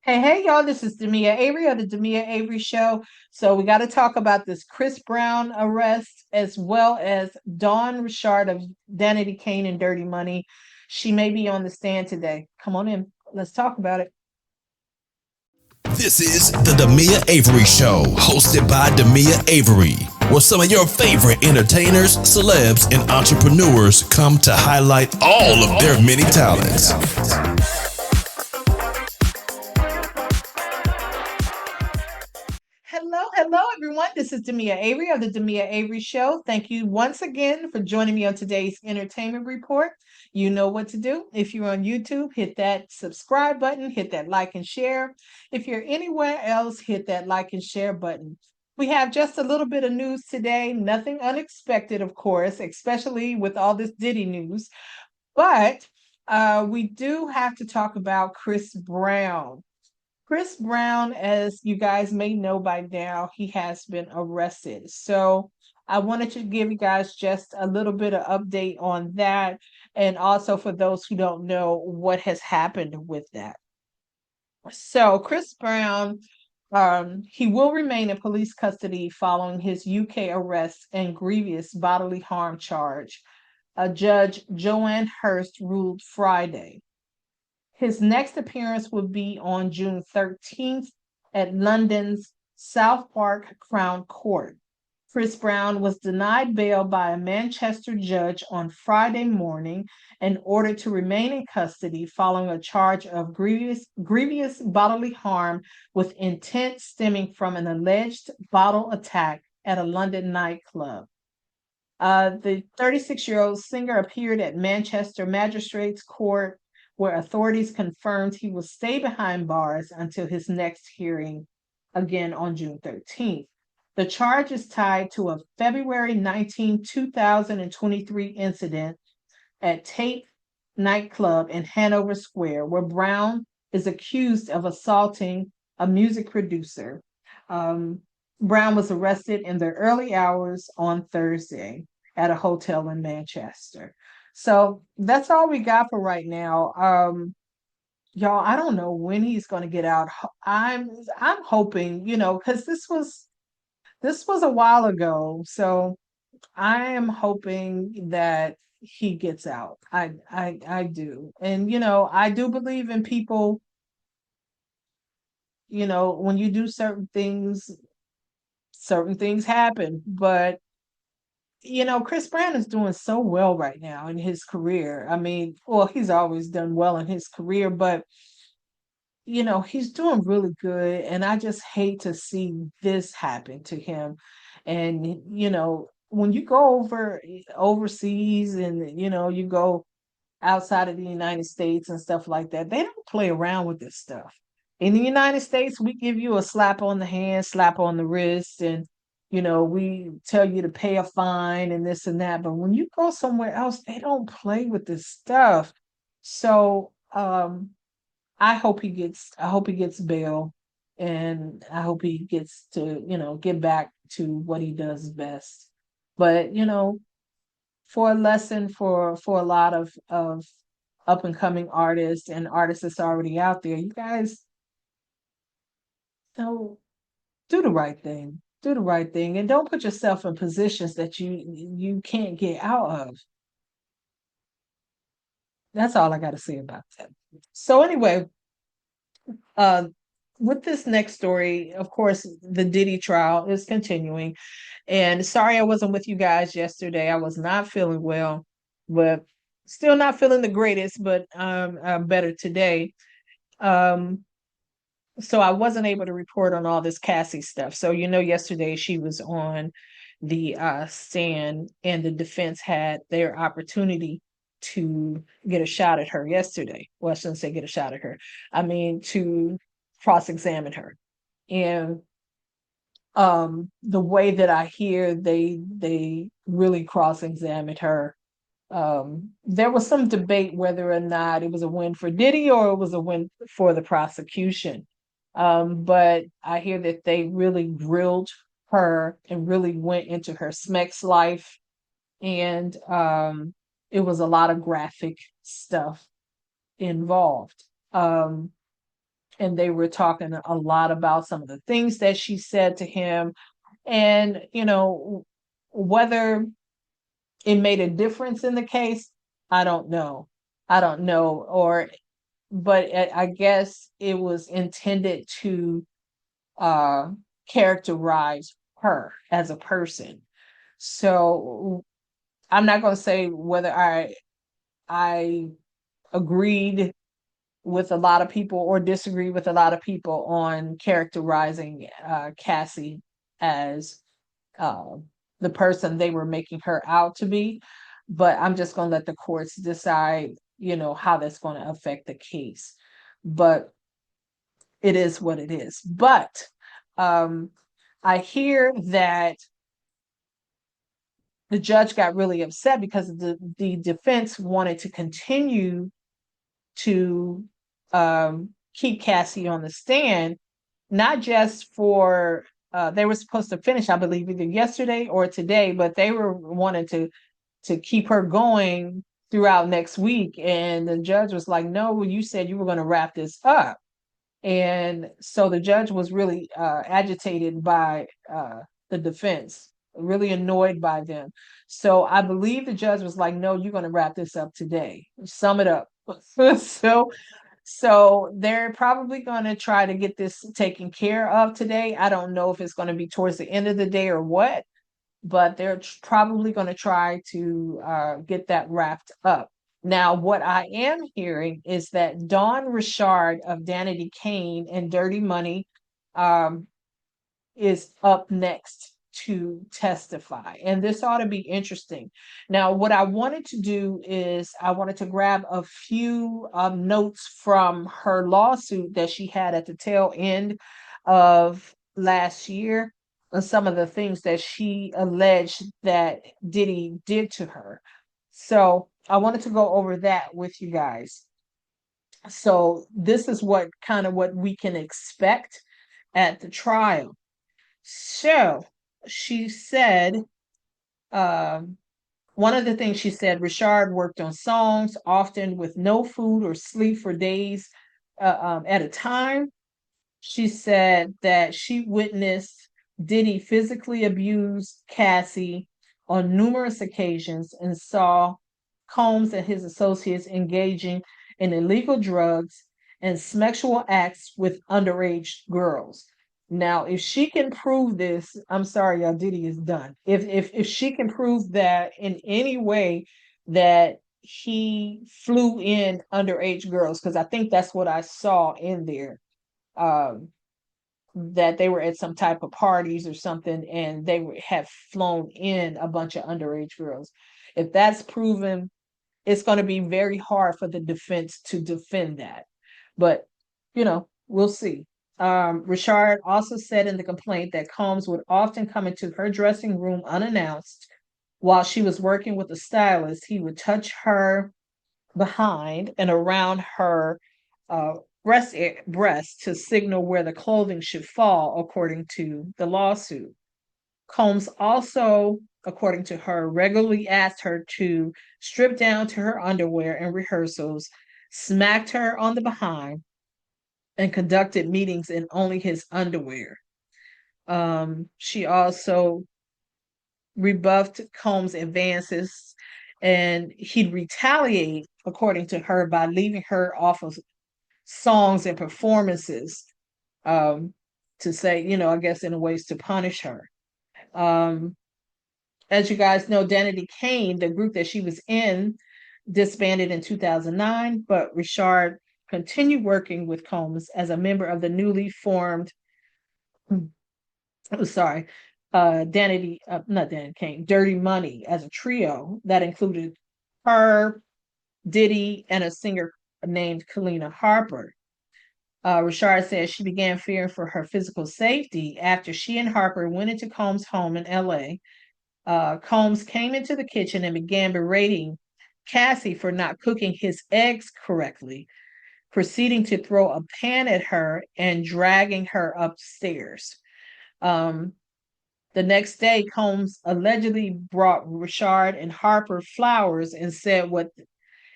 Hey, y'all, this is Demia Avery of the Demia Avery Show. So, we got to talk about this Chris Brown arrest as well as Dawn Richard of Danity Kane and Dirty Money. She may be on the stand today. Come on in. Let's talk about it. This is the Demia Avery Show, hosted by Demia Avery, where some of your favorite entertainers, celebs, and entrepreneurs come to highlight all of their many talents. Hello, everyone. This is Demia Avery of the Demia Avery Show. Thank you once again for joining me on today's entertainment report. You know what to do. If you're on YouTube, hit that subscribe button, hit that like and share. If you're anywhere else, hit that like and share button. We have just a little bit of news today, nothing unexpected, of course, especially with all this Diddy news. But we do have to talk about Chris Brown. Chris Brown, as you guys may know by now, he has been arrested. So I wanted to give you guys just a little bit of update on that. And also for those who don't know what has happened with that. So Chris Brown, he will remain in police custody following his UK arrest and grievous bodily harm charge. Judge Joanne Hurst ruled Friday. His next appearance will be on June 13th at London's South Park Crown Court. Chris Brown was denied bail by a Manchester judge on Friday morning and ordered to remain in custody following a charge of grievous bodily harm with intent stemming from an alleged bottle attack at a London nightclub. The 36-year-old singer appeared at Manchester Magistrates Court, where authorities confirmed he will stay behind bars until his next hearing, again on June 13th. The charge is tied to a February 19, 2023 incident at Tate nightclub in Hanover Square, where Brown is accused of assaulting a music producer. Um, Brown was arrested in the early hours on Thursday at a hotel in Manchester. So that's all we got for right now. Y'all, I don't know when he's going to get out. I'm hoping, because this was a while ago. So I am hoping that he gets out. I do. And I do believe in people, when you do certain things happen. But Chris Brown is doing so well right now in his career. I mean, well, he's always done well in his career, but he's doing really good. And I just hate to see this happen to him. And when you go overseas and you go outside of the United States and stuff like that, they don't play around with this stuff. In the United States, we give you a slap on the hand, slap on the wrist, and we tell you to pay a fine and this and that. But when you go somewhere else, they don't play with this stuff. So I hope he gets bail, and I hope he gets to, get back to what he does best. But for a lesson for a lot of up and coming artists and artists that's already out there, you guys know, do the right thing. Do the right thing, and don't put yourself in positions that you can't get out of. That's all I got to say about that. So anyway, uh, with this next story, of course, the Diddy trial is continuing. And sorry I wasn't with you guys yesterday. I was not feeling well, but still not feeling the greatest, but I'm better today. Um, so I wasn't able to report on all this Cassie stuff. So yesterday she was on the stand, and the defense had their opportunity to get a shot at her yesterday. Well, I shouldn't say get a shot at her. I mean to cross-examine her. And the way that I hear they really cross-examined her. There was some debate whether or not it was a win for Diddy or it was a win for the prosecution. But I hear that they really grilled her and really went into her Smex life, and it was a lot of graphic stuff involved. Um, and they were talking a lot about some of the things that she said to him. And, whether it made a difference in the case, I don't know. I don't know. But I guess it was intended to uh, characterize her as a person. So I'm not going to say whether I agreed with a lot of people or disagree with a lot of people on characterizing Cassie as uh, the person they were making her out to be. But I'm just going to let the courts decide, how that's going to affect the case. But it is what it is. But um, I hear that the judge got really upset because the defense wanted to continue to keep Cassie on the stand, not just for they were supposed to finish, I believe, either yesterday or today, but they were wanting to keep her going throughout next week. And the judge was like, "No, you said you were going to wrap this up." And so the judge was really agitated by the defense, really annoyed by them. So I believe the judge was like, "No, you're going to wrap this up today. Sum it up." so so they're probably going to try to get this taken care of today. I don't know if it's going to be towards the end of the day or what, but they're probably going to try to get that wrapped up. Now, what I am hearing is that Dawn Richard of Danity Kane and Dirty Money um, is up next to testify. And this ought to be interesting. Now, what I wanted to do is I wanted to grab a few notes from her lawsuit that she had at the tail end of last year, and some of the things that she alleged that Diddy did to her. So I wanted to go over that with you guys. So this is what we can expect at the trial. So she said, um, one of the things she said, Richard worked on songs, often with no food or sleep for days at a time. She said that she witnessed Diddy physically abuse Cassie on numerous occasions and saw Combs and his associates engaging in illegal drugs and sexual acts with underage girls. Now, if she can prove this, I'm sorry, y'all, Diddy is done. If she can prove that in any way that he flew in underage girls, because I think that's what I saw in there, um, that they were at some type of parties or something, and have flown in a bunch of underage girls. If that's proven, it's going to be very hard for the defense to defend that. But, we'll see. Richard also said in the complaint that Combs would often come into her dressing room unannounced while she was working with a stylist. He would touch her behind and around her uh, breast to signal where the clothing should fall, according to the lawsuit. Combs also, according to her, regularly asked her to strip down to her underwear in rehearsals, smacked her on the behind, and conducted meetings in only his underwear. She also rebuffed Combs' advances, and he'd retaliate, according to her, by leaving her off of songs and performances, um, to say, I guess in a ways to punish her. Um, as you guys know, Danity Kane, the group that she was in, disbanded in 2009, but Richard continued working with Combs as a member of the newly formed, sorry, not Danity Kane, Dirty Money, as a trio that included her, Diddy, and a singer named Kalina Harper. Richard says she began fearing for her physical safety after she and Harper went into Combs' home in LA. Combs came into the kitchen and began berating Cassie for not cooking his eggs correctly, proceeding to throw a pan at her and dragging her upstairs. Um, the next day, Combs allegedly brought Richard and Harper flowers and said what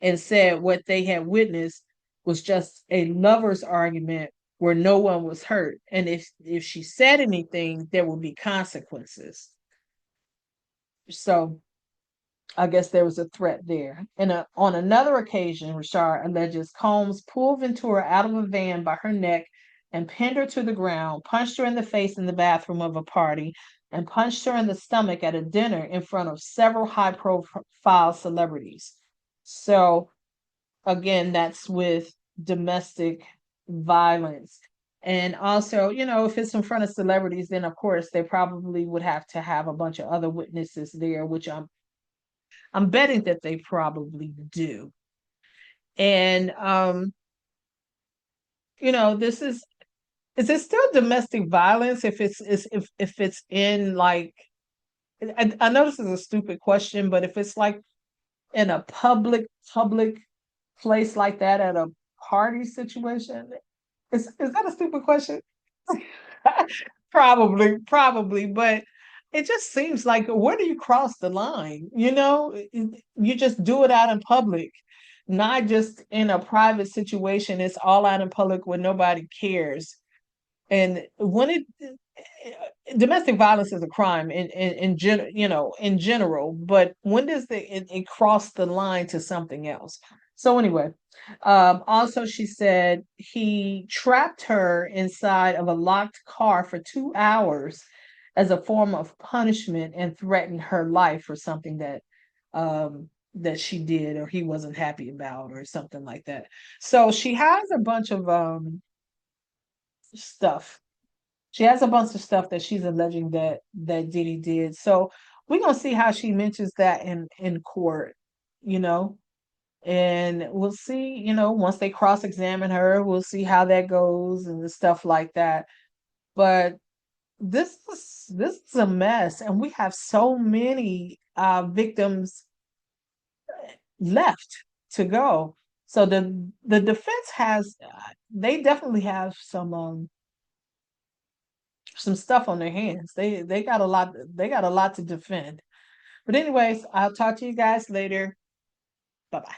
they had witnessed was just a lover's argument where no one was hurt. And if she said anything, there would be consequences. So I guess there was a threat there. And on another occasion, Rashard alleges Combs pulled Ventura out of a van by her neck and pinned her to the ground, punched her in the face in the bathroom of a party, and punched her in the stomach at a dinner in front of several high profile celebrities. So, again, that's with domestic violence. And also, if it's in front of celebrities, then of course they probably would have to have a bunch of other witnesses there, which I'm betting that they probably do. And this is it still domestic violence if if it's in like I know this is a stupid question, but if it's like in a public place like that at a party situation, is that a stupid question? Probably, but it just seems like where do you cross the line? You just do it out in public, not just in a private situation. It's all out in public where nobody cares. And when domestic violence is a crime in general, but when does it cross the line to something else? So anyway, also she said he trapped her inside of a locked car for 2 hours as a form of punishment and threatened her life for something that she did or he wasn't happy about or something like that. So she has a bunch of stuff she has a bunch of stuff that she's alleging that Diddy did. So we're gonna see how she mentions that in court, you know, and we'll see. Once they cross examine her, we'll see how that goes and stuff like that. But this is a mess, and we have so many victims left to go. So the defense has they definitely have some stuff on their hands. They got a lot. They got a lot to defend. But anyways, I'll talk to you guys later. Bye bye.